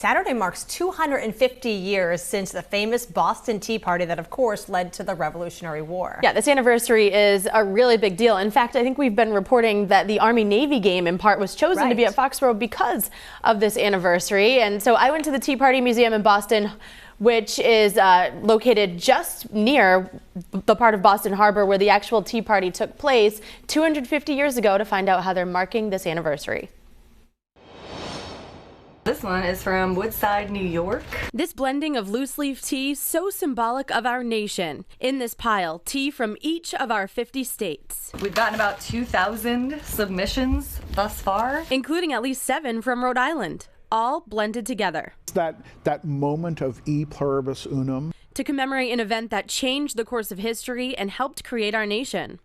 Saturday marks 250 years since the famous Boston Tea Party that, of course, led to the Revolutionary War. Yeah, this anniversary is a really big deal. In fact, I think we've been reporting that the Army-Navy game, in part, was chosen to be at Foxborough because of this anniversary. And so I went to the Tea Party Museum in Boston, which is located just near the part of Boston Harbor where the actual Tea Party took place 250 years ago, to find out how they're marking this anniversary. This one is from Woodside, New York. This blending of loose leaf tea, so symbolic of our nation. In this pile, tea from each of our 50 states. We've gotten about 2,000 submissions thus far, including at least 7 from Rhode Island, all blended together. It's that moment of e pluribus unum. To commemorate an event that changed the course of history and helped create our nation.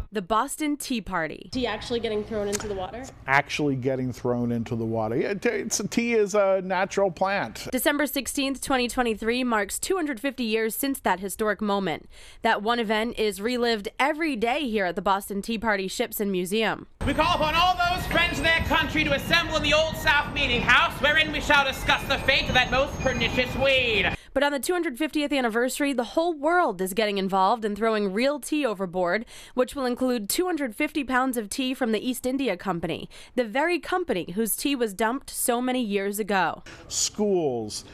The Boston Tea Party. Tea actually getting thrown into the water? Actually getting thrown into the water. Tea is a natural plant. December 16th, 2023 marks 250 years since that historic moment. That one event is relived every day here at the Boston Tea Party Ships and Museum. We call upon all those friends of their country to assemble in the Old South Meeting House, wherein we shall discuss the fate of that most pernicious weed. But on the 250th anniversary, the whole world is getting involved in throwing real tea overboard, which will include 250 pounds of tea from the East India Company, the very company whose tea was dumped so many years ago. Schools,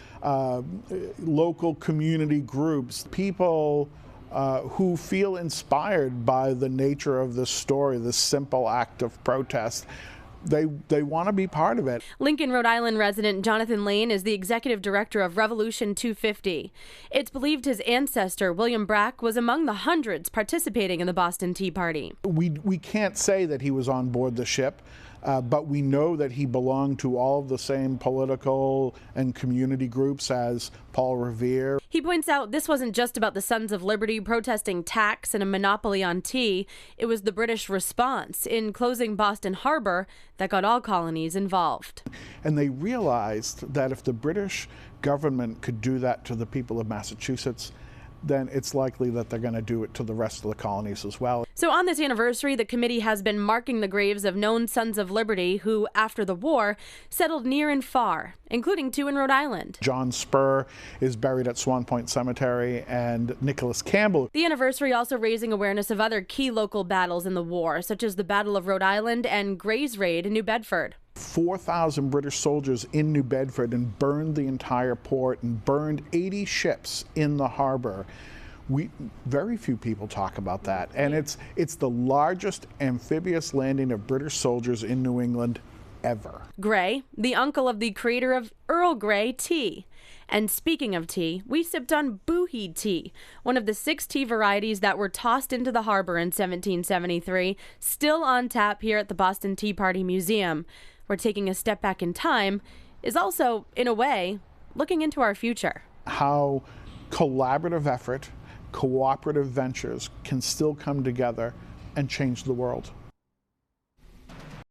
local community groups, people who feel inspired by the nature of this story, this simple act of protest. They want to be part of it. Lincoln, Rhode Island resident Jonathan Lane is the executive director of Revolution 250. It's believed his ancestor, William Brack, was among the hundreds participating in the Boston Tea Party. We can't say that he was on board the ship, but we know that he belonged to all of the same political and community groups as Paul Revere. He points out this wasn't just about the Sons of Liberty protesting tax and a monopoly on tea. It was the British response in closing Boston Harbor that got all colonies involved. And they realized that if the British government could do that to the people of Massachusetts, then it's likely that they're going to do it to the rest of the colonies as well. So on this anniversary, the committee has been marking the graves of known Sons of Liberty who, after the war, settled near and far, including 2 in Rhode Island. John Spur is buried at Swan Point Cemetery, and Nicholas Campbell. The anniversary also raising awareness of other key local battles in the war, such as the Battle of Rhode Island and Gray's Raid in New Bedford. 4,000 British soldiers in New Bedford and burned the entire port and burned 80 ships in the harbor. Very few people talk about that, and it's the largest amphibious landing of British soldiers in New England ever. Gray, the uncle of the creator of Earl Grey tea. And speaking of tea, we sipped on boohee tea, one of the 6 tea varieties that were tossed into the harbor in 1773, still on tap here at the Boston Tea Party Museum. Where taking a step back in time is also, in a way, looking into our future. How collaborative effort, cooperative ventures can still come together and change the world.